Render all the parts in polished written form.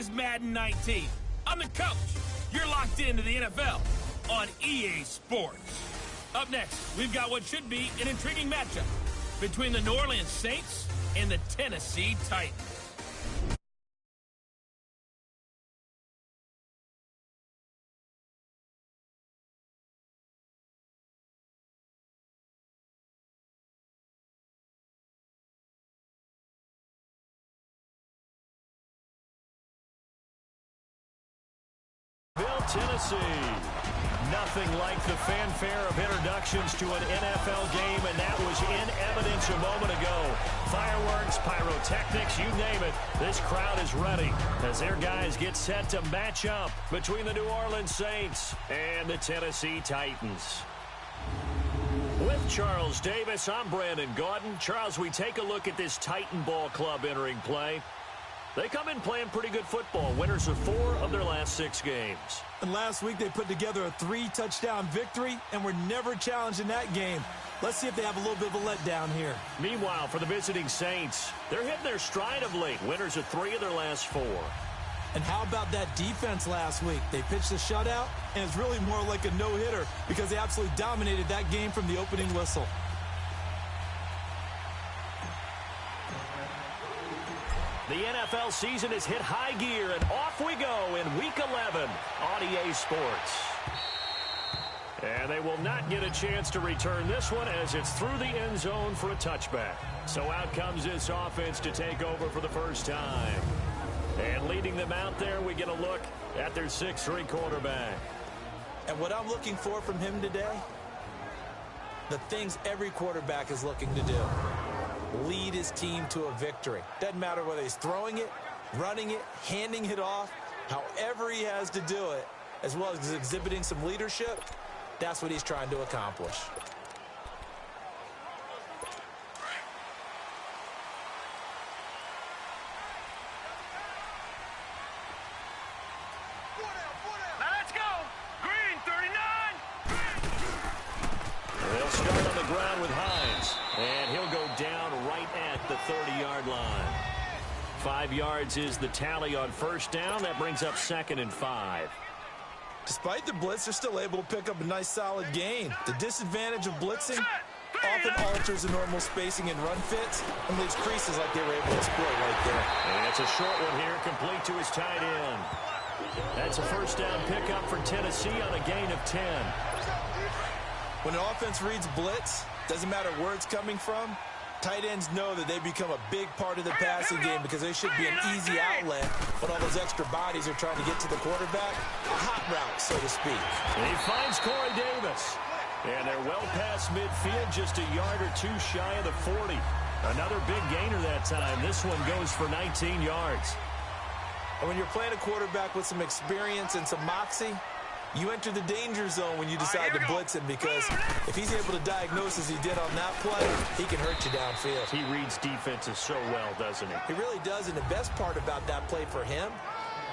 is Madden 19. I'm the coach. You're locked into the NFL on EA Sports. Up next, we've got what should be an intriguing matchup between the New Orleans Saints and the Tennessee Titans. Tennessee. Nothing like the fanfare of introductions to an NFL game, and that was in evidence a moment ago. Fireworks, pyrotechnics, you name it. This crowd is ready as their guys get set to match up between the New Orleans Saints and the Tennessee Titans. With Charles Davis, I'm Brandon Gaudin. Charles, we take a look at this Titan Ball Club entering play. They come in playing pretty good football, winners of 4 of their last 6 games. And last week they put together a 3-touchdown victory and were never challenged in that game. Let's see if they have a little bit of a letdown here. Meanwhile, for the visiting Saints, they're hitting their stride of late, winners of 3 of their last 4. And how about that defense last week? They pitched a shutout, and it's really more like a no-hitter because they absolutely dominated that game from the opening whistle. The NFL season has hit high gear, and off we go in Week 11 on EA Sports. And they will not get a chance to return this one as it's through the end zone for a touchback. So out comes this offense to take over for the first time. And leading them out there, we get a look at their 6'3" quarterback. And what I'm looking for from him today, the things every quarterback is looking to do. Lead his team to a victory. Doesn't matter whether he's throwing it, running it, handing it off, however he has to do it, as well as exhibiting some leadership, that's what he's trying to accomplish. Let's go! Green 39! They'll start on the ground with Hines, and he'll go down right at the 30-yard line. 5 yards is the tally on first down. That brings up 2nd and 5. Despite the blitz, they're still able to pick up a nice solid gain. The disadvantage of blitzing often alters the normal spacing and run fits and leaves creases like they were able to exploit right there. And it's a short one here, complete to his tight end. That's a first down pickup for Tennessee on a gain of 10. When an offense reads blitz, doesn't matter where it's coming from, tight ends know that they become a big part of the passing game because they should be an easy outlet when all those extra bodies are trying to get to the quarterback. A hot route, so to speak. And he finds Corey Davis. And they're well past midfield, just a yard or 2 shy of the 40. Another big gainer that time. This one goes for 19 yards. And when you're playing a quarterback with some experience and some moxie, you enter the danger zone when you decide to blitz him because if he's able to diagnose as he did on that play, he can hurt you downfield. He reads defenses so well, doesn't he? He really does, and the best part about that play for him,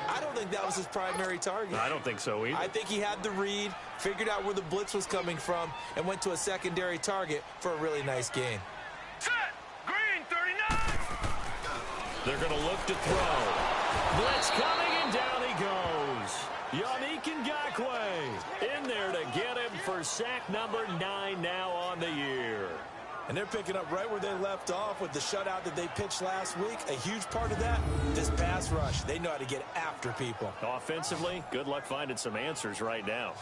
I don't think that was his primary target. I don't think so either. I think he had the read, figured out where the blitz was coming from, and went to a secondary target for a really nice gain. Set! Green 39! They're going to look to throw. Blitz coming, and down he goes. Yannick Ngakoue in there to get him for sack number 9 now on the year. And they're picking up right where they left off with the shutout that they pitched last week. A huge part of that, this pass rush. They know how to get after people. Offensively, good luck finding some answers right now.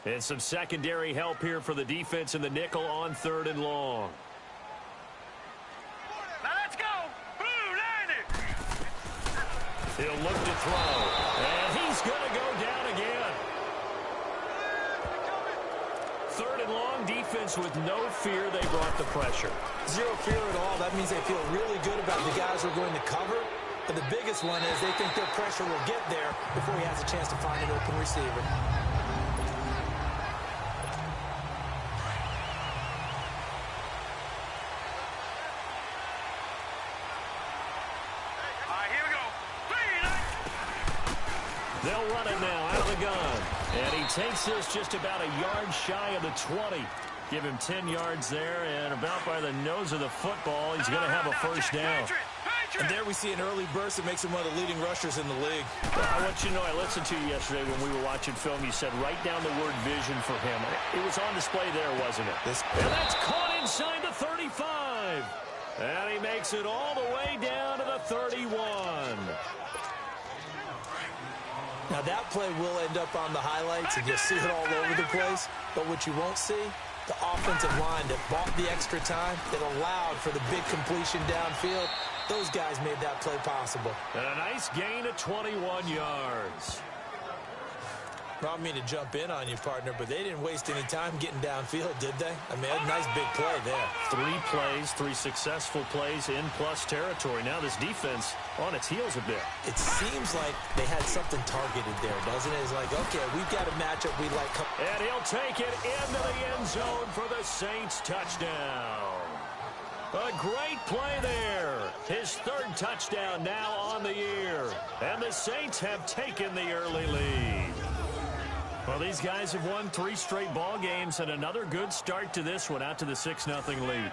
And some secondary help here for the defense in the nickel on 3rd and long. He'll look to throw, and he's going to go down again. 3rd and long, defense with no fear. They brought the pressure. Zero fear at all. That means they feel really good about the guys who are going to cover. But the biggest one is they think their pressure will get there before he has a chance to find an open receiver. They'll run it now out of the gun. And he takes this just about a yard shy of the 20. Give him 10 yards there, and about by the nose of the football, he's going to have a first down. And there we see an early burst that makes him one of the leading rushers in the league. Well, I want you to know, I listened to you yesterday when we were watching film. You said write down the word vision for him. It was on display there, wasn't it? And that's caught inside the 35. And he makes it all the way down to the 31. Now, that play will end up on the highlights, and you'll see it all over the place. But what you won't see, the offensive line that bought the extra time, that allowed for the big completion downfield, those guys made that play possible. And a nice gain of 21 yards. I don't mean to jump in on you, partner, but they didn't waste any time getting downfield, did they? I mean, a nice big play there. 3 plays, 3 successful plays in plus territory. Now this defense on its heels a bit. It seems like they had something targeted there, doesn't it? It's like, okay, we've got a matchup we like. And he'll take it into the end zone for the Saints touchdown. A great play there. His 3rd touchdown now on the year. And the Saints have taken the early lead. Well, these guys have won 3 straight ball games and another good start to this one out to the 6-0 lead.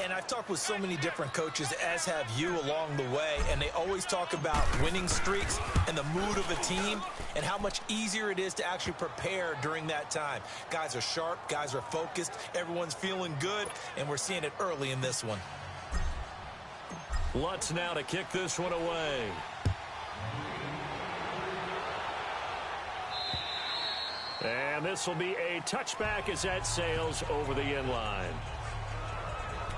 And I've talked with so many different coaches, as have you along the way, and they always talk about winning streaks and the mood of a team and how much easier it is to actually prepare during that time. Guys are sharp, guys are focused, everyone's feeling good, and we're seeing it early in this one. Lutz now to kick this one away. And this will be a touchback as that sails over the end line.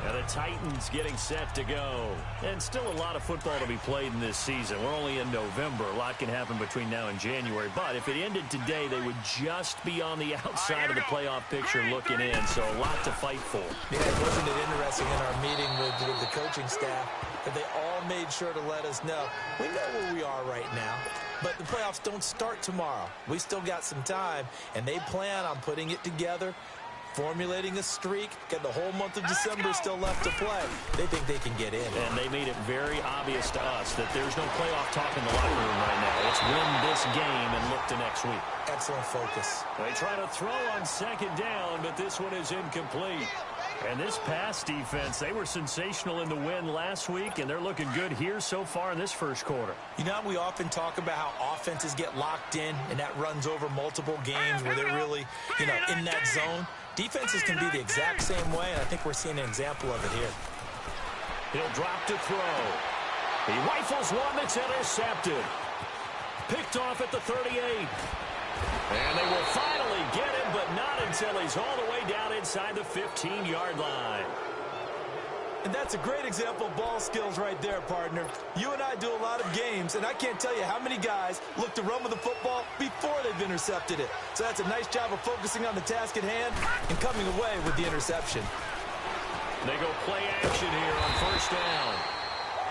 And the Titans getting set to go. And still a lot of football to be played in this season. We're only in November. A lot can happen between now and January. But if it ended today, they would just be on the outside of the playoff picture looking in. So a lot to fight for. Yeah, wasn't it interesting in our meeting with the coaching staff that they all made sure to let us know, we know where we are right now, but the playoffs don't start tomorrow. We still got some time, and they plan on putting it together, formulating a streak, got the whole month of December still left to play. They think they can get in. And they made it very obvious to us that there's no playoff talk in the locker room right now. It's win this game and look to next week. Excellent focus. They try to throw on 2nd down, but this one is incomplete. And this pass defense, they were sensational in the win last week, and they're looking good here so far in this first quarter. You know, we often talk about how offenses get locked in, and that runs over multiple games where they're really, in that zone. Defenses can be the exact same way, and I think we're seeing an example of it here. He'll drop to throw. He rifles one that's intercepted. Picked off at the 38. And they will finally get him, but not until he's all the way down inside the 15-yard line. And that's a great example of ball skills right there, partner. You and I do a lot of games, and I can't tell you how many guys look to run with the football before they've intercepted it. So that's a nice job of focusing on the task at hand and coming away with the interception. They go play action here on 1st down.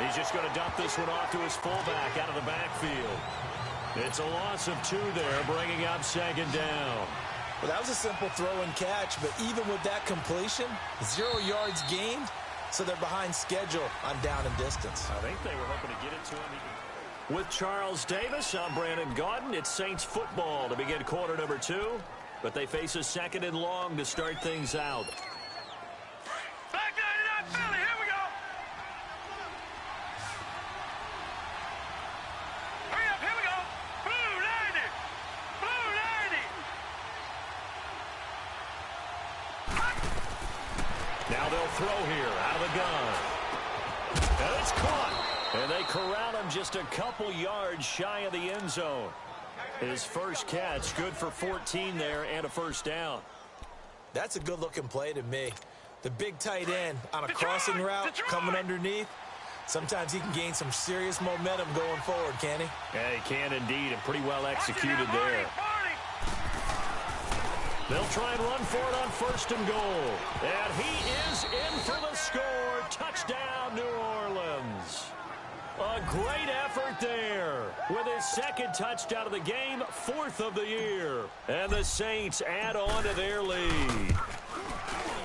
He's just going to dump this one off to his fullback out of the backfield. It's a loss of 2 there, bringing up 2nd down. Well, that was a simple throw and catch, but even with that completion, 0 yards gained, so they're behind schedule on down and distance. I think they were hoping to get it to him. With Charles Davis, I'm Brandon Gaudin. It's Saints football to begin quarter number 2, but they face a 2nd and long to start things out. Back 99 Philly, here we go. Hurry up, here we go. Blue 90. Blue 90. Now they'll throw here out of the gun. And it's caught. And they corral him just a couple yards shy of the end zone. His first catch, good for 14 there and a first down. That's a good-looking play to me. The big tight end on a crossing route coming underneath. Sometimes he can gain some serious momentum going forward, can he? Yeah, he can indeed, and pretty well executed there. They'll try and run for it on 1st and goal. And he is in for the score. Touchdown, New Orleans. A great effort there with his 2nd touchdown of the game, 4th of the year. And the Saints add on to their lead.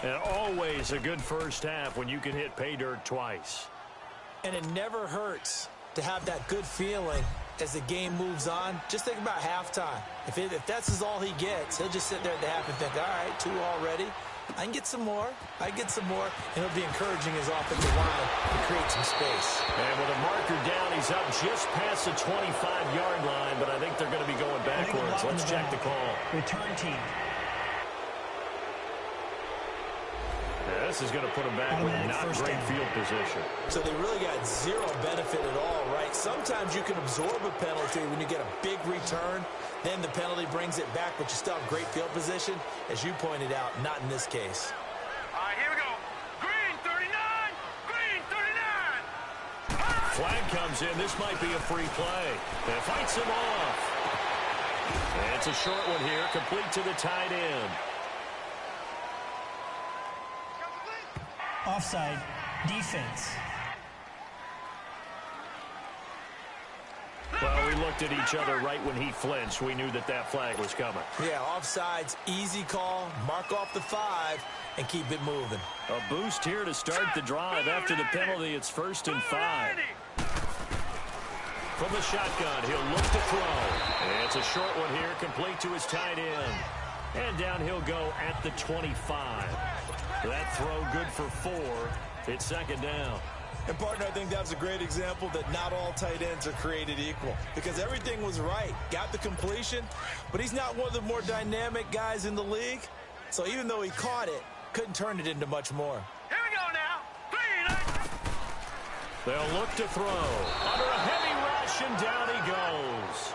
And always a good first half when you can hit pay dirt twice. And it never hurts to have that good feeling as the game moves on. Just think about halftime. If that's all he gets, he'll just sit there at the half and think, all right, 2 already. I can get some more. And it'll be encouraging his offensive line to create some space. And with a marker down, he's up just past the 25-yard line, but I think they're going to be going backwards. Let's check the call. Return team. Yeah, this is going to put him back with not great field position. So they really got zero benefit at all, right? Sometimes you can absorb a penalty when you get a big return. Then the penalty brings it back, but you still have great field position. As you pointed out, not in this case. All right, here we go. Green 39. Green 39. Flag comes in. This might be a free play. And it fights him off. And it's a short one here, complete to the tight end. Offside. Defense. Well, we looked at each other right when he flinched. We knew that that flag was coming. Yeah, offsides, easy call. Mark off the 5 and keep it moving. A boost here to start the drive. After the penalty, it's 1st and 5. From the shotgun, he'll look to throw. And it's a short one here, complete to his tight end. And down he'll go at the 25. That throw good for 4. It's 2nd down. And, partner, I think that was a great example that not all tight ends are created equal. Because everything was right. Got the completion, but he's not one of the more dynamic guys in the league. So even though he caught it, couldn't turn it into much more. Here we go now. 3. They'll look to throw. Under a heavy rush, and down he goes.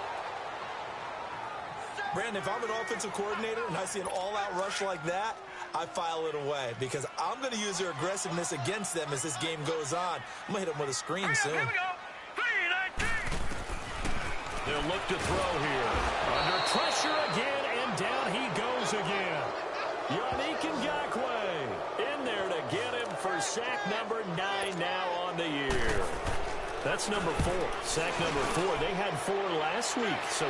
Brandon, if I'm an offensive coordinator and I see an all-out rush like that, I file it away because I'm going to use their aggressiveness against them as this game goes on. I'm going to hit them with a screen soon. Here we go. 3. They'll look to throw here. Under pressure again, and down he goes again. Yannick Ngakoue in there to get him for sack number 9 now on the year. That's number 4. Sack number 4. They had 4 last week, so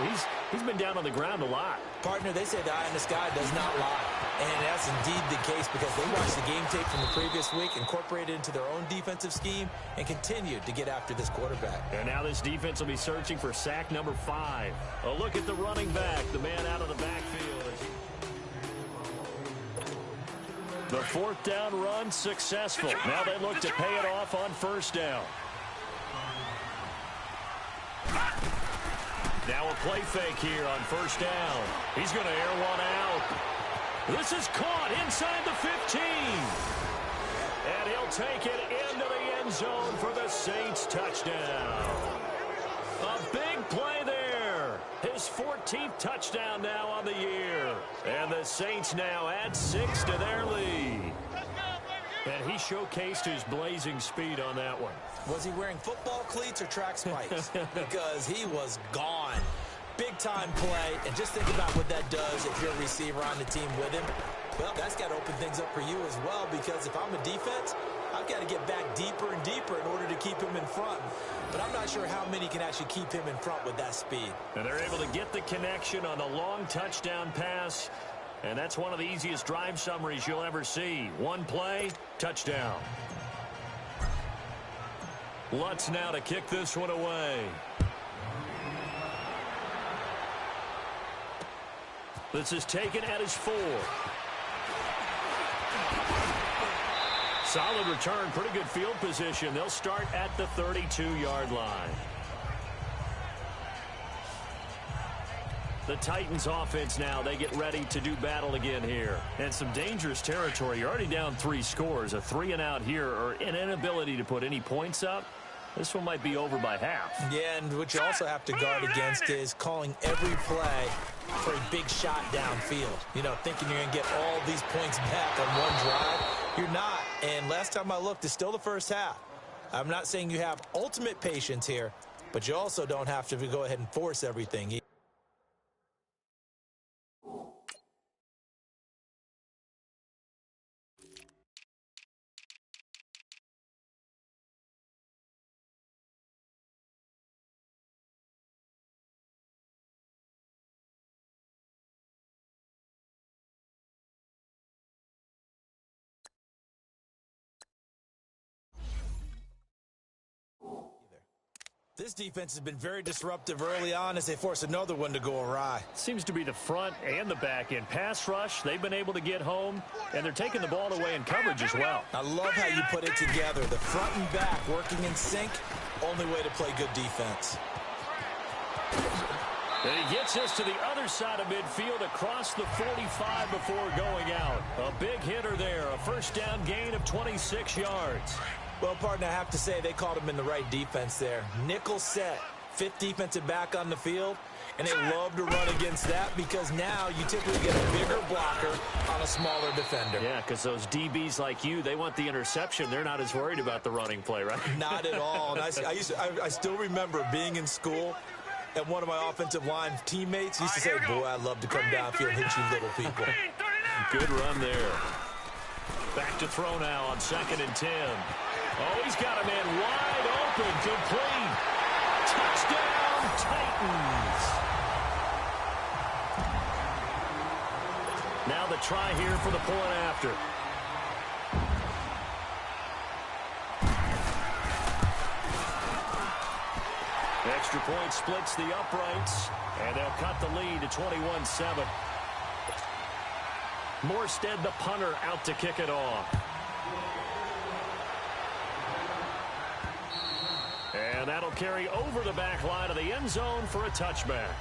he's been down on the ground a lot. Partner, they say the eye in the sky does not lie. And that's indeed the case because they watched the game tape from the previous week, incorporated it into their own defensive scheme, and continued to get after this quarterback. And now this defense will be searching for sack number 5. A look at the running back, the man out of the backfield. The 4th down run successful. Now they look to pay it off on 1st down. Now a play fake here on 1st down. He's going to air one out. This is caught inside the 15. And he'll take it into the end zone for the Saints touchdown. A big play there. His 14th touchdown now on the year. And the Saints now add 6 to their lead. And he showcased his blazing speed on that one. Was he wearing football cleats or track spikes? Because he was gone. Big-time play, and just think about what that does if you're a receiver on the team with him. Well, that's got to open things up for you as well, because if I'm a defense, I've got to get back deeper and deeper in order to keep him in front. But I'm not sure how many can actually keep him in front with that speed. And they're able to get the connection on the long touchdown pass. And that's one of the easiest drive summaries you'll ever see. One play, touchdown. Lutz now to kick this one away. This is taken at his 4. Solid return, pretty good field position. They'll start at the 32-yard line. The Titans offense now, they get ready to do battle again here. And some dangerous territory. You're already down 3 scores. A 3-and-out here, or an inability to put any points up. This one might be over by half. Yeah, and what you also have to guard against is calling every play for a big shot downfield. You know, thinking you're going to get all these points back on one drive. You're not. And last time I looked, it's still the first half. I'm not saying you have ultimate patience here, but you also don't have to go ahead and force everything. This defense has been very disruptive early on as they force another one to go awry. Seems to be the front and the back end. Pass rush, they've been able to get home, and they're taking the ball away in coverage as well. I love how you put it together. The front and back working in sync, only way to play good defense. And he gets us to the other side of midfield across the 45 before going out. A big hitter there, a first down gain of 26 yards. Well, partner, I have to say they called him in the right defense there. Nickel set, fifth defensive back on the field, and they love to run against that because now you typically get a bigger blocker on a smaller defender. Yeah, because those DBs like you, they want the interception. They're not as worried about the running play, right? Not at all. And I still remember being in school, and one of my offensive line teammates used to say, boy, I'd love to come downfield and hit you little people. Good run there. Back to throw now on 2nd and 10. Oh, he's got a man wide open, complete. Touchdown, Titans. Now the try here for the point after. Extra point splits the uprights, and they'll cut the lead to 21-7. Morstead, the punter, out to kick it off. And that'll carry over the back line of the end zone for a touchback.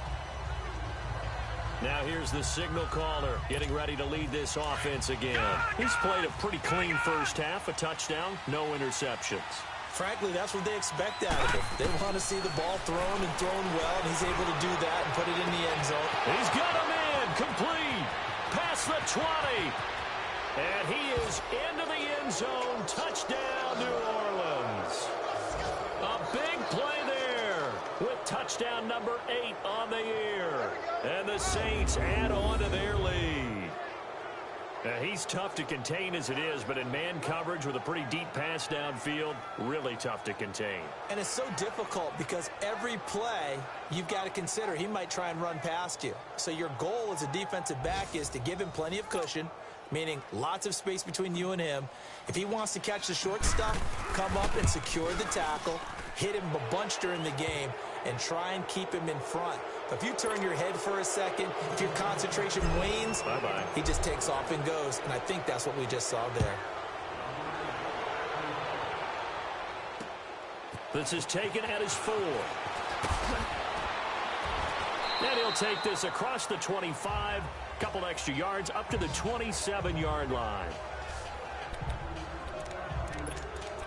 Now here's the signal caller getting ready to lead this offense again. He's played a pretty clean first half, a touchdown, no interceptions. Frankly, that's what they expect out of him. They want to see the ball thrown and thrown well, and he's able to do that and put it in the end zone. He's got a man complete past the 20. And he is into the end zone. Touchdown, New Orleans. A big play there with touchdown number 8 on the year. And the Saints add on to their lead. He's tough to contain as it is, but in man coverage with a pretty deep pass downfield, really tough to contain. And it's so difficult because every play you've got to consider he might try and run past you. So your goal as a defensive back is to give him plenty of cushion, meaning lots of space between you and him. If he wants to catch the short stuff, come up and secure the tackle, hit him a bunch during the game, and try and keep him in front. But if you turn your head for a second, if your concentration wanes, bye-bye, he just takes off and goes. And I think that's what we just saw there. This is taken at his 4. And he'll take this across the 25, couple extra yards up to the 27-yard line.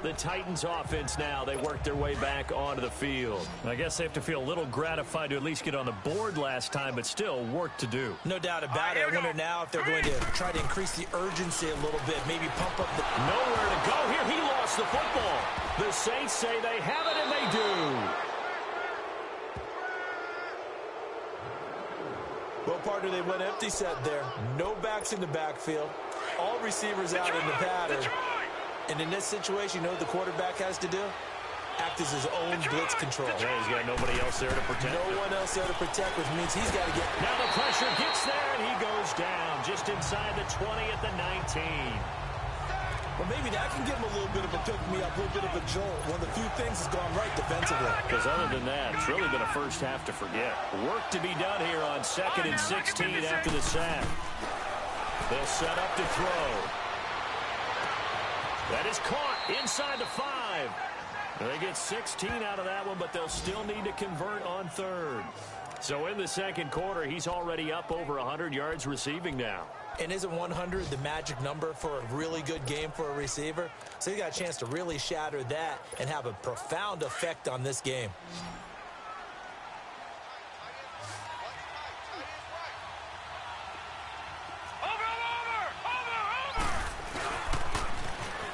The Titans offense now, they work their way back onto the field. I guess they have to feel a little gratified to at least get on the board last time, but still work to do. No doubt about it. I wonder now if they're going to try to increase the urgency a little bit, maybe pump up the... Nowhere to go here. He lost the football. The Saints say they have it, and they do. Well, partner, they went empty set there. No backs in the backfield. All receivers out in the pattern. And in this situation, you know what the quarterback has to do? Act as his own blitz control. Yeah, he's got nobody else there to protect. No one else there to protect, which means he's got to get... Now the pressure gets there, and he goes down just inside the 20 at the 19. Well, maybe that can give him a little bit of a pick-me-up, a little bit of a jolt. One of the few things has gone right defensively. Because other than that, it's really been a first half to forget. Work to be done here on 2nd and 16 after the sack. They'll set up to throw. That is caught inside the 5. They get 16 out of that one, but they'll still need to convert on 3rd. So in the second quarter, he's already up over 100 yards receiving now. And isn't 100 the magic number for a really good game for a receiver? So he got a chance to really shatter that and have a profound effect on this game.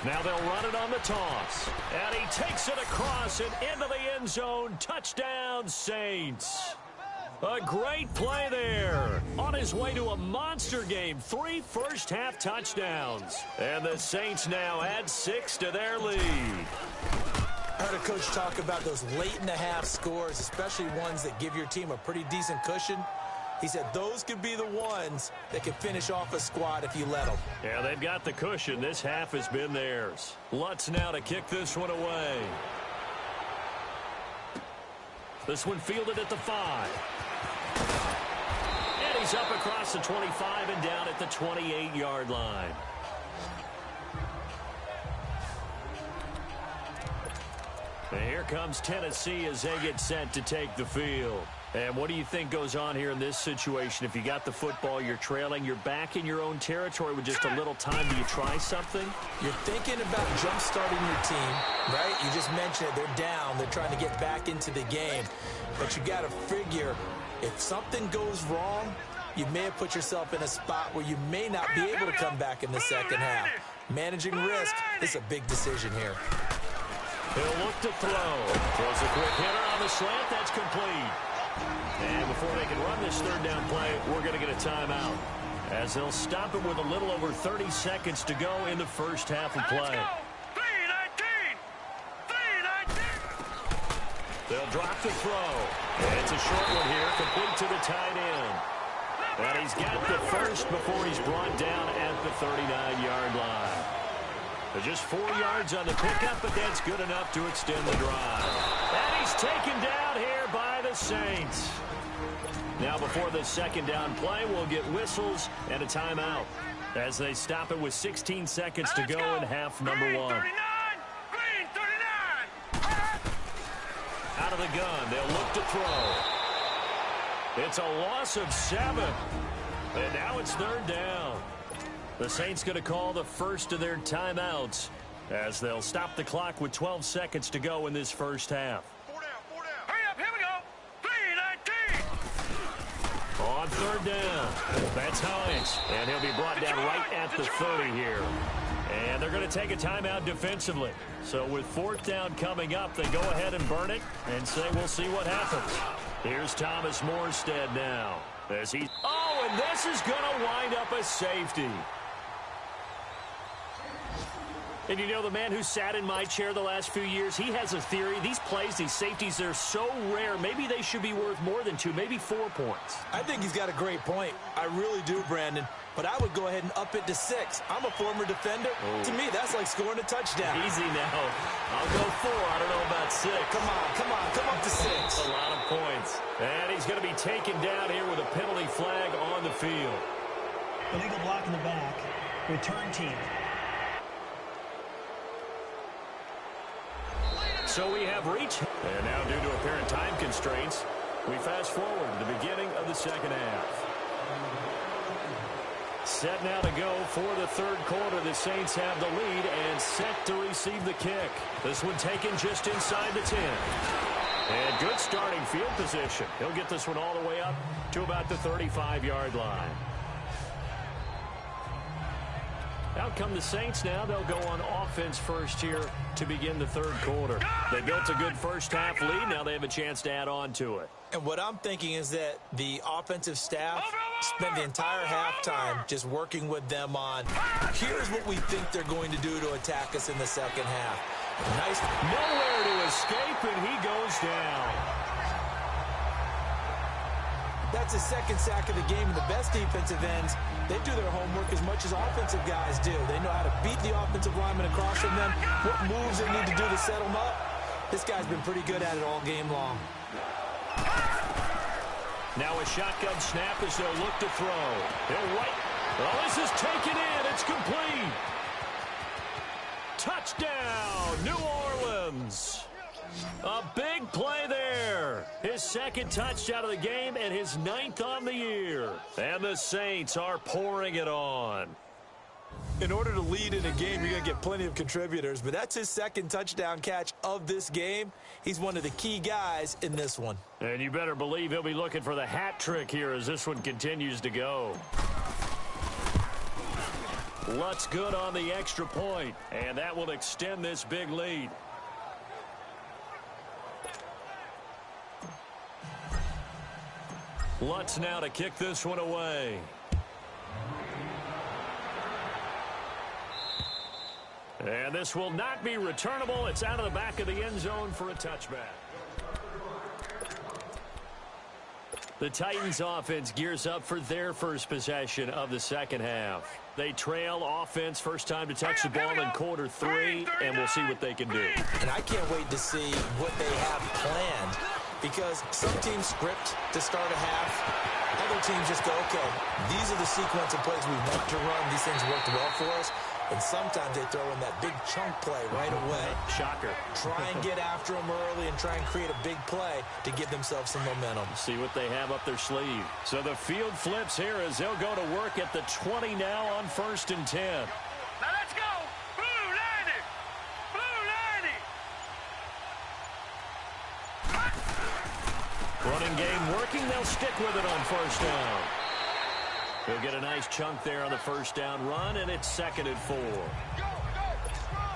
Now they'll run it on the toss. And he takes it across and into the end zone. Touchdown, Saints. A great play there. On his way to a monster game. 3 first-half touchdowns. And the Saints now add 6 to their lead. I heard a coach talk about those late-in-the-half scores, especially ones that give your team a pretty decent cushion. He said those could be the ones that can finish off a squad if you let them. Yeah, they've got the cushion. This half has been theirs. Lutz now to kick this one away. This one fielded at the 5. And he's up across the 25 and down at the 28-yard line. And here comes Tennessee as they get set to take the field. And what do you think goes on here in this situation? If you got the football, you're trailing, you're back in your own territory with just a little time. Do you try something? You're thinking about jump-starting your team, right? You just mentioned it. They're down. They're trying to get back into the game. But you got to figure, if something goes wrong, you may have put yourself in a spot where you may not be able to come back in the second half. Managing risk is a big decision here. He'll look to throw. Throws a quick hitter on the slant. That's complete. And before they can run this third down play, we're going to get a timeout, as they'll stop it with a little over 30 seconds to go in the first half of play. 3-19! 3-19! They'll drop the throw. And it's a short one here, complete to the tight end. And he's got the first before he's brought down at the 39-yard line. Just 4 yards on the pickup, but that's good enough to extend the drive. And he's taken down here by the Saints. Now before the second down play, we'll get whistles and a timeout as they stop it with 16 seconds to go in half number 1. Green 39! Out of the gun, they'll look to throw. It's a loss of 7. And now it's third down. The Saints going to call the first of their timeouts as they'll stop the clock with 12 seconds to go in this first half. 4 down, 4 down. Hurry up, here we go. 3-19! On third down, that's Hines, and he'll be brought down right at the 30 here. And they're going to take a timeout defensively. So with fourth down coming up, they go ahead and burn it and say we'll see what happens. Here's Thomas Morstead now. As he, and this is going to wind up a safety. And you know, the man who sat in my chair the last few years, he has a theory. These plays, these safeties, they're so rare. Maybe they should be worth more than 2, maybe 4 points. I think he's got a great point. I really do, Brandon. But I would go ahead and up it to 6. I'm a former defender. To me, that's like scoring a touchdown. Easy now. I'll go 4. I don't know about 6. Come up to 6. A lot of points. And he's going to be taken down here with a penalty flag on the field. Illegal block in the back. Return team. So we have reached. And now due to apparent time constraints, we fast forward to the beginning of the second half. Set now to go for the third quarter. The Saints have the lead and set to receive the kick. This one taken just inside the 10. And good starting field position. He'll get this one all the way up to about the 35-yard line. Out come the Saints now. They'll go on offense first here to begin the third quarter. They built a good first half lead. Now they have a chance to add on to it. And what I'm thinking is that the offensive staff spent the entire halftime just working with them on, here's what we think they're going to do to attack us in the second half. Nice. Nowhere to escape, and he goes down. That's his second sack of the game. And the best defensive ends, they do their homework as much as offensive guys do. They know how to beat the offensive lineman across from them, what moves they need to do to set them up. This guy's been pretty good at it all game long. Now a shotgun snap as they'll look to throw. He'll right. Oh, this is taken in. It's complete. Touchdown, New Orleans. A big play there. His second touchdown of the game and his 9th on the year. And the Saints are pouring it on. In order to lead in a game, you're going to get plenty of contributors, but that's his second touchdown catch of this game. He's one of the key guys in this one. And you better believe he'll be looking for the hat trick here as this one continues to go. Lutz good on the extra point, and that will extend this big lead. Lutz now to kick this one away. And this will not be returnable. It's out of the back of the end zone for a touchback. The Titans offense gears up for their first possession of the second half. They trail offense, first time to touch the ball in quarter 3, and we'll see what they can do. And I can't wait to see what they have planned, because some teams script to start a half. Other teams just go, okay, these are the sequence of plays we want to run. These things worked well for us. And sometimes they throw in that big chunk play right away. Shocker. Try and get after them early and try and create a big play to give themselves some momentum. See what they have up their sleeve. So the field flips here as they'll go to work at the 20 now on 1st and 10. Now let's go. Blue 90. Blue 90. Running game working. They'll stick with it on 1st down. They'll get a nice chunk there on the 1st down run, and it's 2nd and 4.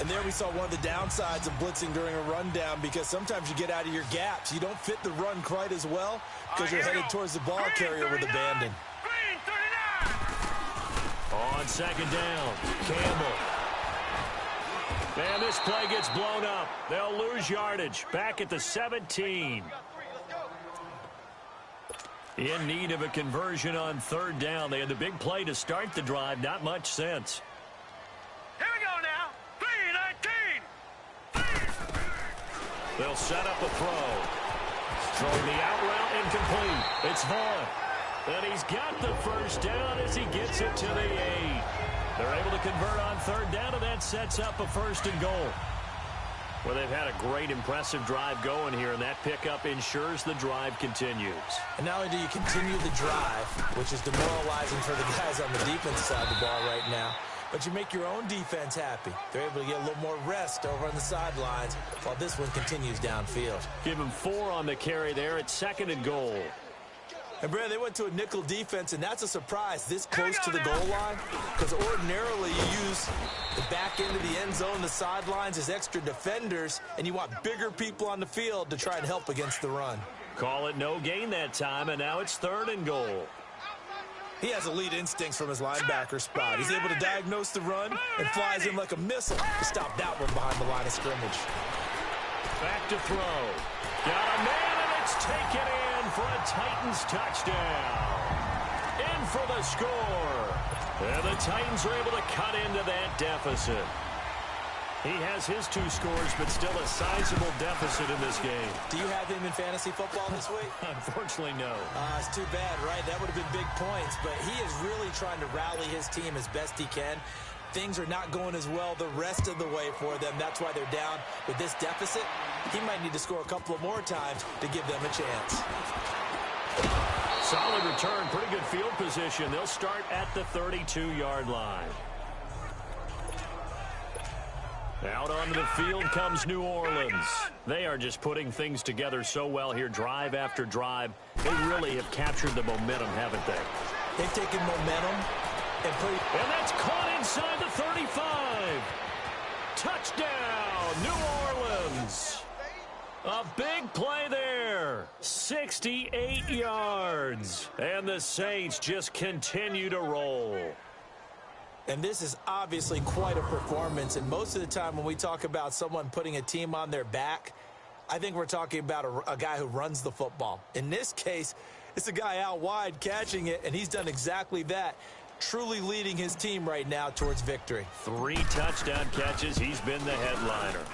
And there we saw one of the downsides of blitzing during a rundown, because sometimes you get out of your gaps. You don't fit the run quite as well because you're headed towards the ball carrier with abandon. Green 39. On 2nd down, Campbell. And this play gets blown up. They'll lose yardage. Back at the 17. In need of a conversion on 3rd down. They had the big play to start the drive. Not much sense. Here we go now. 3-19. They'll set up a throw. Throwing the out route incomplete. It's Vaughn. And he's got the 1st down as he gets it to the 8. They're able to convert on 3rd down, and that sets up a 1st and goal. Well, they've had a great, impressive drive going here, and that pickup ensures the drive continues. And not only do you continue the drive, which is demoralizing for the guys on the defensive side of the ball right now, but you make your own defense happy. They're able to get a little more rest over on the sidelines while this one continues downfield. Give him 4 on the carry there at 2nd and goal. And, Brad, they went to a nickel defense, and that's a surprise this close to the goal line, because ordinarily you use the back end of the end zone, the sidelines as extra defenders, and you want bigger people on the field to try and help against the run. Call it no gain that time, and now it's 3rd and goal. He has elite instincts from his linebacker spot. He's able to diagnose the run and flies in like a missile to stop that one behind the line of scrimmage. Back to throw. Got a man, and it's taken in for a Titans touchdown. In for the score. And the Titans are able to cut into that deficit. He has his 2 scores, but still a sizable deficit in this game. Do you have him in fantasy football this week? Unfortunately, no. It's too bad, right? That would have been big points, but he is really trying to rally his team as best he can. Things are not going as well the rest of the way for them. That's why they're down with this deficit. He might need to score a couple of more times to give them a chance. Solid return, pretty good field position. They'll start at the 32-yard line. Out onto the field comes New Orleans. They are just putting things together so well here, drive after drive. They really have captured the momentum, haven't they? They've taken momentum and that's caught inside the 35. Touchdown, New Orleans. A big play there. 68 yards. And the Saints just continue to roll. And this is obviously quite a performance. And most of the time when we talk about someone putting a team on their back, I think we're talking about a guy who runs the football. In this case, it's a guy out wide catching it, and he's done exactly that, truly leading his team right now towards victory. 3 touchdown catches. He's been the headliner.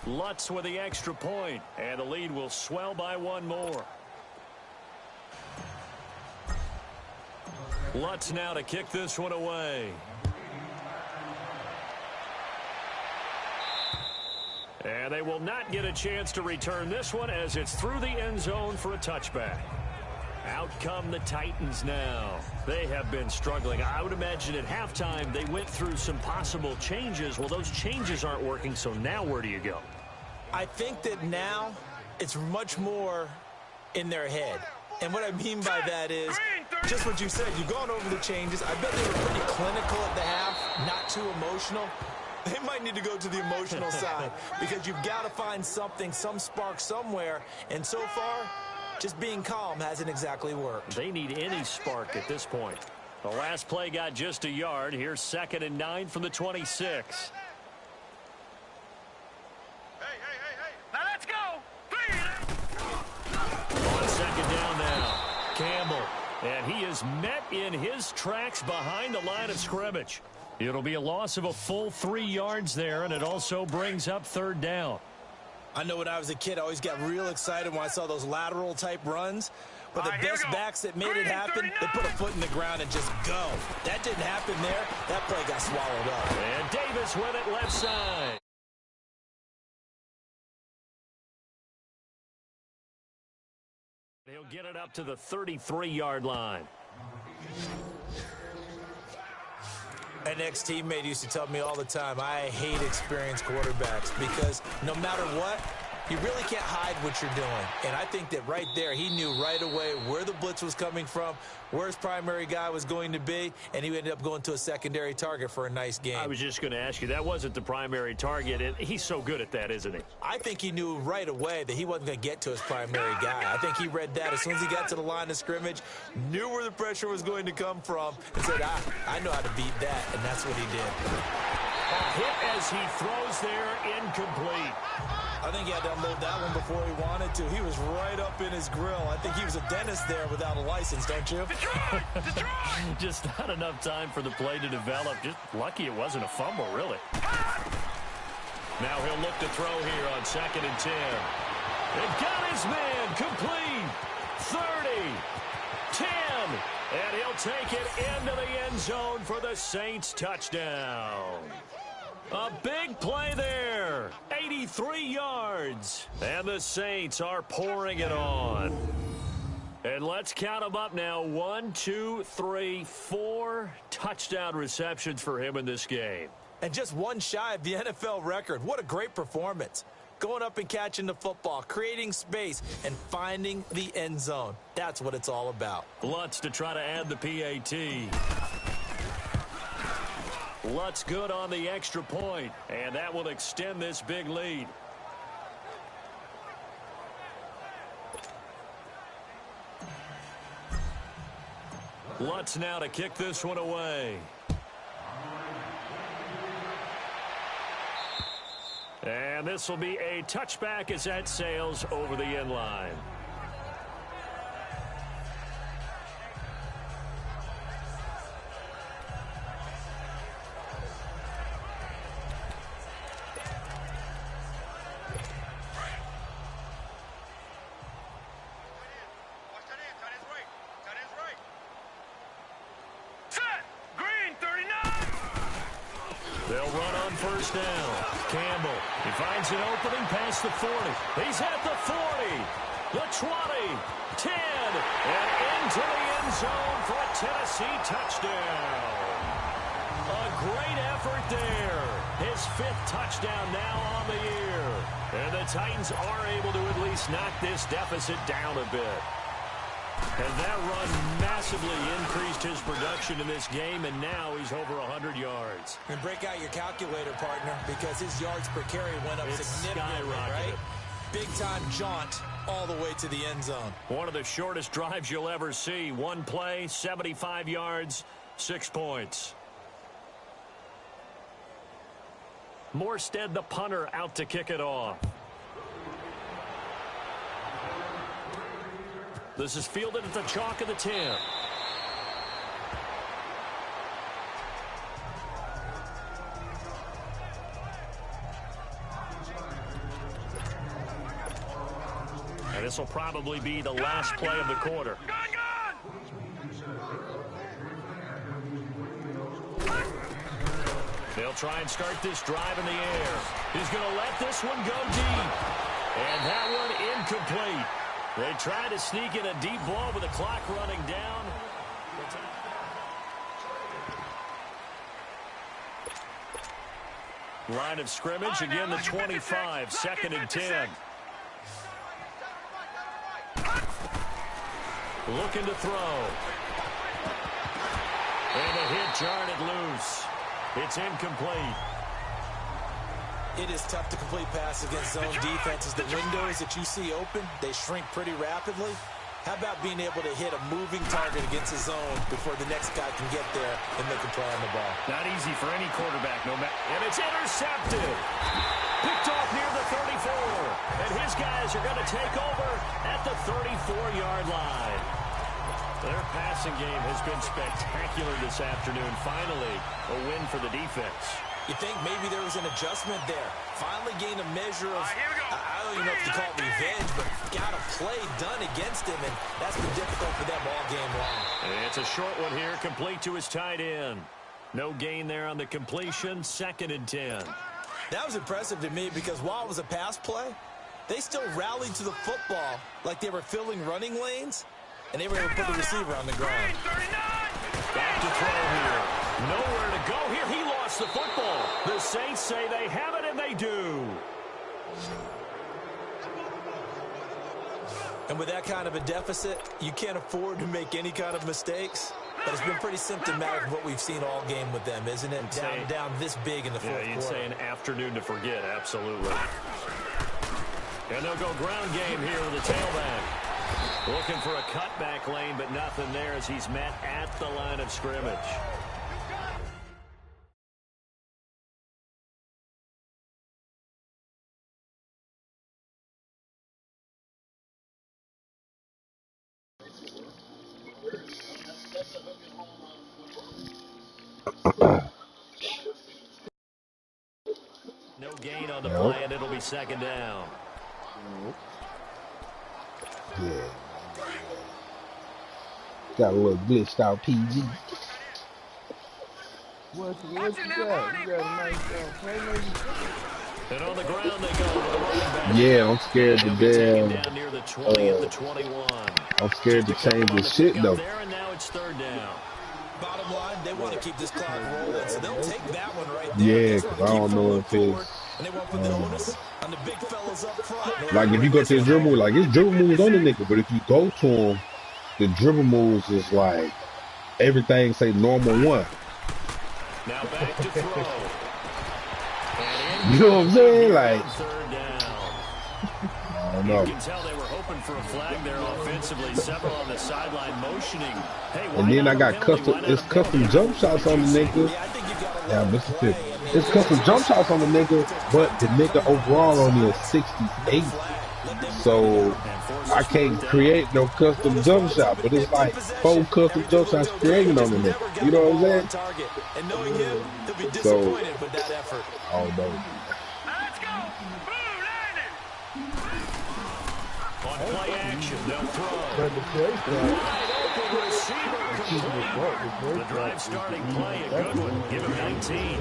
Lutz with the extra point, and the lead will swell by 1 more. Lutz now to kick this one away. And they will not get a chance to return this one as it's through the end zone for a touchback. Out come the Titans now. They have been struggling. I would imagine at halftime they went through some possible changes. Well, those changes aren't working, so now where do you go? I think that now it's much more in their head. And what I mean by that is just what you said. You've gone over the changes. I bet they were pretty clinical at the half, not too emotional. They might need to go to the emotional side because you've got to find something, some spark somewhere. And so far, just being calm hasn't exactly worked. They need any spark at this point. The last play got just a yard. Here's 2nd and 9 from the 26. Now let's go. On 2nd down now, Campbell. And he is met in his tracks behind the line of scrimmage. It'll be a loss of a full 3 yards there, and it also brings up 3rd down. I know when I was a kid, I always got real excited when I saw those lateral-type runs. But the best backs that made it happen, they put a foot in the ground and just go. That didn't happen there. That play got swallowed up. And Davis with it left side. He'll get it up to the 33-yard line. An ex-teammate used to tell me all the time, I hate experienced quarterbacks because no matter what, you really can't hide what you're doing. And I think that right there, he knew right away where the blitz was coming from, where his primary guy was going to be, and he ended up going to a secondary target for a nice game. I was just going to ask you, that wasn't the primary target, and he's so good at that, isn't he? I think he knew right away that he wasn't going to get to his primary guy. I think he read that as soon as he got to the line of scrimmage, knew where the pressure was going to come from, and said, I know how to beat that, and that's what he did. A hit as he throws there, incomplete. I think he had to unload that one before he wanted to. He was right up in his grill. I think he was a dentist there without a license, don't you? Just not enough time for the play to develop. Just lucky it wasn't a fumble, really. Now he'll look to throw here on 2nd and 10. They've got his man complete. 30, 10, and he'll take it into the end zone for the Saints touchdown. A big play there, 83 yards, and the Saints are pouring it on. And let's count them up now, 1, 2, 3, 4 touchdown receptions for him in this game. And just one shy of the NFL record. What a great performance. Going up and catching the football, creating space, and finding the end zone. That's what it's all about. Lutz to try to add the PAT. Lutz good on the extra point, and that will extend this big lead. Lutz now to kick this one away. And this will be a touchback as that sails over the end line. They'll run on first down. Campbell, he finds an opening past the 40. He's at the 40, the 20, 10, and into the end zone for a Tennessee touchdown. A great effort there. His 5th touchdown now on the year. And the Titans are able to at least knock this deficit down a bit. And that run massively increased his production in this game, and now he's over 100 yards. And break out your calculator, partner, because his yards per carry went up significantly, right? Big-time jaunt all the way to the end zone. One of the shortest drives you'll ever see. One play, 75 yards, 6 points. Morstead, the punter, out to kick it off. This is fielded at the chalk of the 10. And this will probably be the last play of the quarter. They'll try and start this drive in the air. He's going to let this one go deep. And that one incomplete. They try to sneak in a deep ball with the clock running down. Line of scrimmage, again the 25, 2nd and 10. Looking to throw. And a hit jarred it loose. It's incomplete. It is tough to complete passes against zone defenses. The windows that you see open, they shrink pretty rapidly. How about being able to hit a moving target against a zone before the next guy can get there and make a play on the ball? Not easy for any quarterback, no matter. And it's intercepted. Picked off near the 34. And his guys are going to take over at the 34-yard line. Their passing game has been spectacular this afternoon. Finally, a win for the defense. You think maybe there was an adjustment there. Finally gained a measure of, I don't even know if to call it revenge, but got a play done against him, and that's been difficult for them all game long. And it's a short one here, complete to his tight end. No gain there on the completion, 2nd and 10. That was impressive to me because while it was a pass play, they still rallied to the football like they were filling running lanes, and they were able to put the receiver on the ground. Back to throw here. Nowhere to go here. He lost the football. The Saints say they have it, and they do. And with that kind of a deficit, you can't afford to make any kind of mistakes. But it's been pretty symptomatic of what we've seen all game with them, isn't it? Down this big in the fourth quarter. You'd say an afternoon to forget, absolutely. And they'll go ground game here with the tailback. Looking for a cutback lane, but nothing there as he's met at the line of scrimmage. No gain on the play, and it'll be 2nd down. Yeah. Got a little glitched out PG. What you got? You got a nice play, maybe? And on the ground they go with the running back. Yeah, I'm scared to damn. Down near the 20 at the 21. I'm scared to change this shit though. There, and now it's 3rd down. Bottom line, they want to keep this clock rolling, so they'll take that one right there. Yeah, because I don't know if it's and they won't put the onus on the big fellas up front. like if you go to his dribble move, like his dribble moves on the nigga, but if you go to him, the dribble moves is like everything say normal one. Now back to throw. You know what I'm saying? Like, 3rd down. I don't know. You can tell they were hoping for a flag there offensively. Several on the sideline motioning. Hey, and then I got custom jump shots on the nigga. Yeah, Mississippi. It's custom jump shots on the nigga, but the nigga overall only is 68. So I can't create no custom jump shot, but it's like 4 custom jump shots created on the nigga. You know what I'm saying? So I don't know. On play action, they'll throw. But the play The drive starting play, a good one. Give him 19.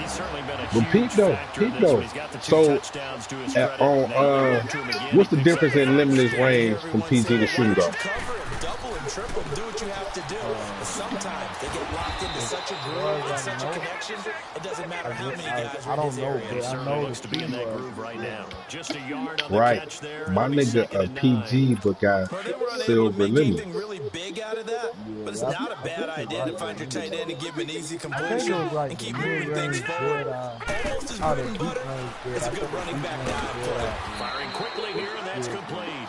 He's certainly been a huge factor. He's got the 2 touchdowns to his credit. What's the difference in limitless range from PG to shooting guard? Double and triple, do what you have to do. But sometimes they get locked into such a groove and such a connection, it doesn't matter how many guys are in his area. He certainly looks to be in that groove right now. Just a yard on the catch there. My nigga a PG, but got silver limit. Really big out of that, but it's not a bad idea to find your tight end and give him an easy completion and keep moving things forward. Almost as bread and butter as a good running back now. Firing quickly here, and that's complete.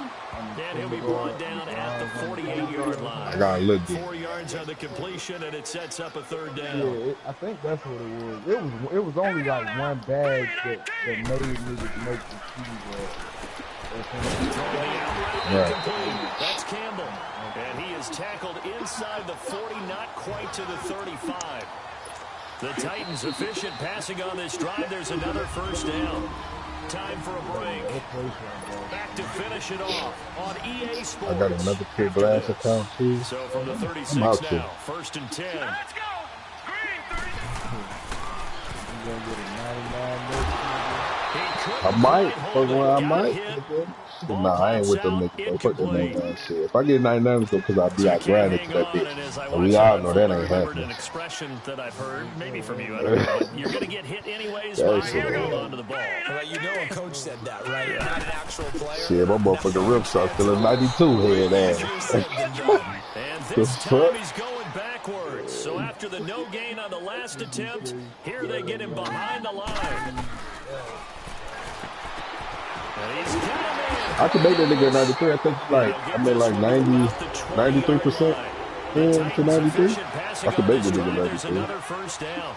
And he'll be brought down at the 48-yard line. I got a look. 4 yards on the completion, and it sets up a 3rd down. Yeah, I think that's what it was. It was only like one bag that made niggas make the Right. That's Campbell. And he is tackled inside the 40, not quite to the 35. The Titans efficient passing on this drive. There's another 1st down. Time for a break. Back to finish it off on EA Sports. I got another Kid Glass account too. So from the 36 now, to. 1st and 10. Let's go. Green 30. I might. Nah, I ain't with them niggas. Fuck that 99 shit. If I get 99, it's because I'll be out grinding to that bitch. And we all know that ain't happening. An expression that I've heard, maybe from you, I don't know. You're going to get hit anyways while you're holding on to the ball. Right, you know a coach said that, right? Yeah. Not an actual player. Shit, my motherfucking rim shot still a 92 head ass. And this time he's going backwards. So after the no gain on the last attempt, here they get him behind the line. I could make that nigga 93. I think like I made like 93% him to 93. I could make that nigga 93. Another 1st down.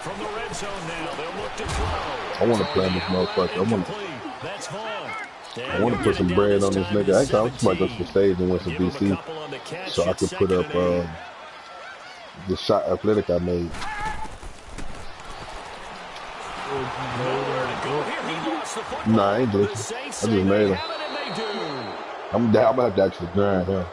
From the red zone now, they'll look to throw. I want to play this motherfucker. I want to put some bread on this nigga. I think I might go to the stage and win some DC, so I could put up The shot athletic I made. Nah, I ain't glitching. I just made him. I'm about to actually grind him.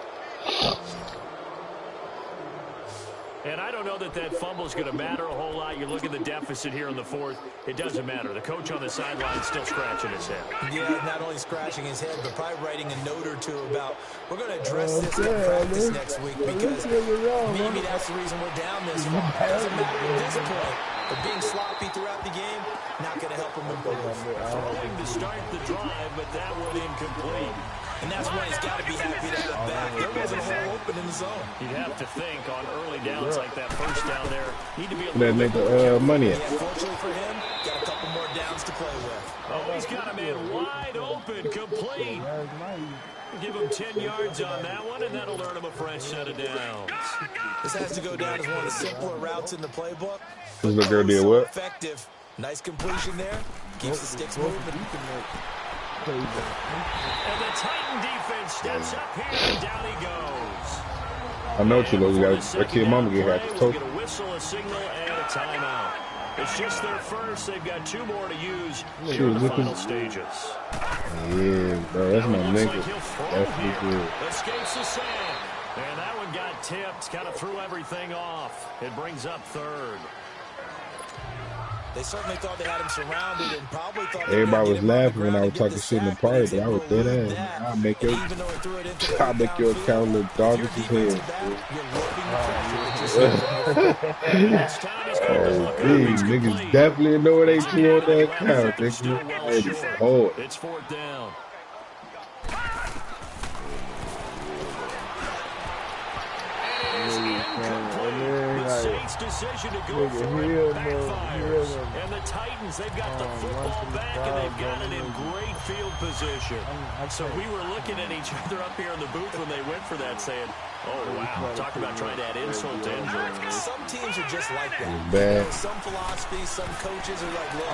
And I don't know that fumble is going to matter a whole lot. You look at the deficit here in the fourth. It doesn't matter. The coach on the sideline is still scratching his head. Yeah, not only scratching his head, but probably writing a note or two about, we're going to address this in practice next week because maybe that's the reason we're down this far. It doesn't matter at this point, but being sloppy throughout the game, not going to help him improve. Throwing to start the drive, but that one incomplete. And that's when he's got to be happy to have back. There wasn't a hole open in the zone. You'd have to think on early downs like that first down there, need to be a that nigga money. Yeah, fortunately for him, got a couple more downs to play with. Oh, he's got a man wide open, complete. Give him 10 yards on that one, and that'll earn him a fresh set of downs. This has to go down as one of the simpler routes in the playbook. This little girl did what? Effective. Nice completion there. Keeps the sticks moving. And the Titan defense steps up here, and down he goes. I know what you look. You got to your mama get hacked. Get a whistle, a signal, and a timeout. It's just their first. They've got 2 more to use in the final stages. Yeah, bro, that's my nigga. That's good. Escapes the sand, and that one got tipped. Kind of threw everything off. It brings up third. They certainly thought they had him surrounded and probably thought everybody was laughing when I was talking shit in the party, but I was dead ass. I'll make your account look dog as hell. These niggas definitely know what they do on that account. Nigga, hard. It's 4th down. Saints' decision to go for it backfires. And the Titans, they've got the football back, and they've got it in great field position. So we were looking at each other up here in the booth when they went for that, saying, oh, wow, talk about trying to add insult to injury. Some teams are just like that. Bad. Some philosophies, some coaches are like, look,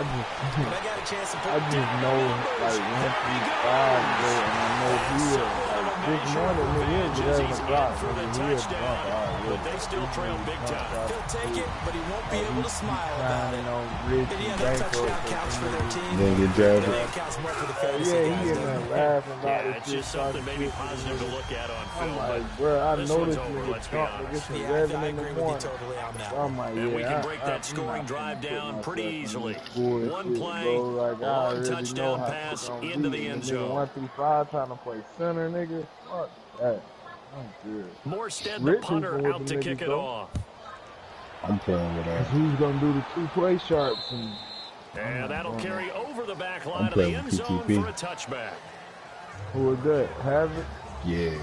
when I got a chance to put I just know, like, 1-3-5, bro, and I know he is. Like, this morning, he is a block. For the touchdown, but they still trail big time. He'll take it, but he won't be able to smile about it. Yeah, that touchdown counts for their team. Then get drafted. It counts more for the fantasy he guys. in there laughing about Yeah, it's just something maybe positive to look at on film. I'm like, bro, I this know one's this over, nigga let's be talk to honest. get some Yeah, revenue I in the agree with you morning. totally on that. I'm like, And we yeah, can break that scoring drive down pretty easily. One play, like, long touchdown pass into the end zone. 1-3-5 trying to play center, nigga. Fuck that. I'm good. Morstead, the punter, out to kick it off. I'm playing with that. Who's gonna do the 2-play sharps? And that'll carry over the back line of the end zone for a touchback. Who is that? Have it? Yeah.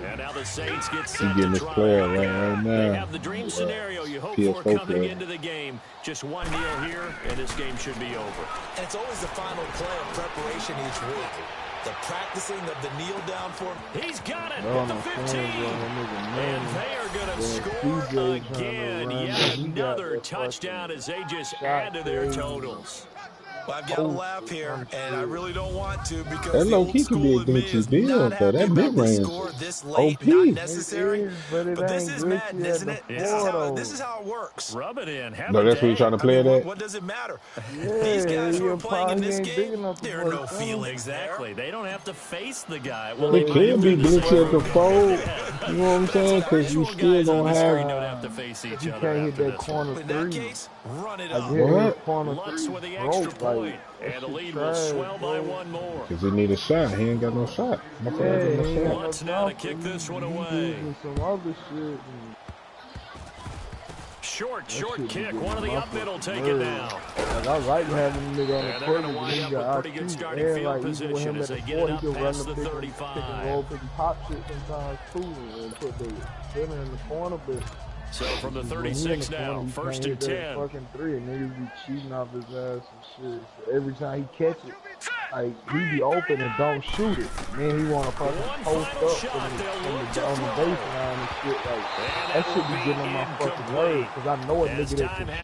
And now the Saints get set getting to this drive. player right now. They have the dream scenario you hope for PS4 coming player. into the game. Just one kneel here, and this game should be over. And it's always the final play of preparation each week. The practicing of the kneel down form. He's got it at the 15. And they are going to score again. Yet another touchdown as they just add to their totals. Well, I've got to laugh here, and I really don't want to because That the low old key could be school a in me glitchy is deal, not though. happy That about mid the range score this late, OP. not necessary. But This is Madden, isn't it? This is how it works. Rub it in. No, that's what you're trying to play that. What does it matter? Yeah, These guys who are playing in probably this ain't big game, enough to there are play no center. feelings Exactly. there. They don't have to face the guy. It can be glitchy at the fold. You know what I'm saying? Because you still gonna Don't have. have to face each You other can't hit after that this corner In that three. case, run it Like, up. What? corner Lutz three with the extra broke, point. like, And the that lead shit will trash, swell by bro. one more. Because he need a shot. He ain't got no shot. Yeah, he ain't got Lutz no now to shot. kick this one He away. using some other shit. Short shit kick. be One of the getting up middle my take it nerves. now. Like, I like having a nigga on And the they're court, gonna but wind he up got with pretty good IQ. starting And, field like, even with position him as at they the get it 40, up he can run past the the pick 35. and roll pick and pop shit sometimes too, and put the center in the corner, but So from the when he in 36 the now, corner, he first can't and hit that 10. fucking three, and niggas be cheating off his ass and shit. So every time he catch it, like, he be open and don't shoot it. Man, he want to fucking One post final up shot. on They'll look the to on the throw. baseline and shit. Like, And that that shit will be be getting on my fucking incomplete. nerves, because I know a As nigga that time can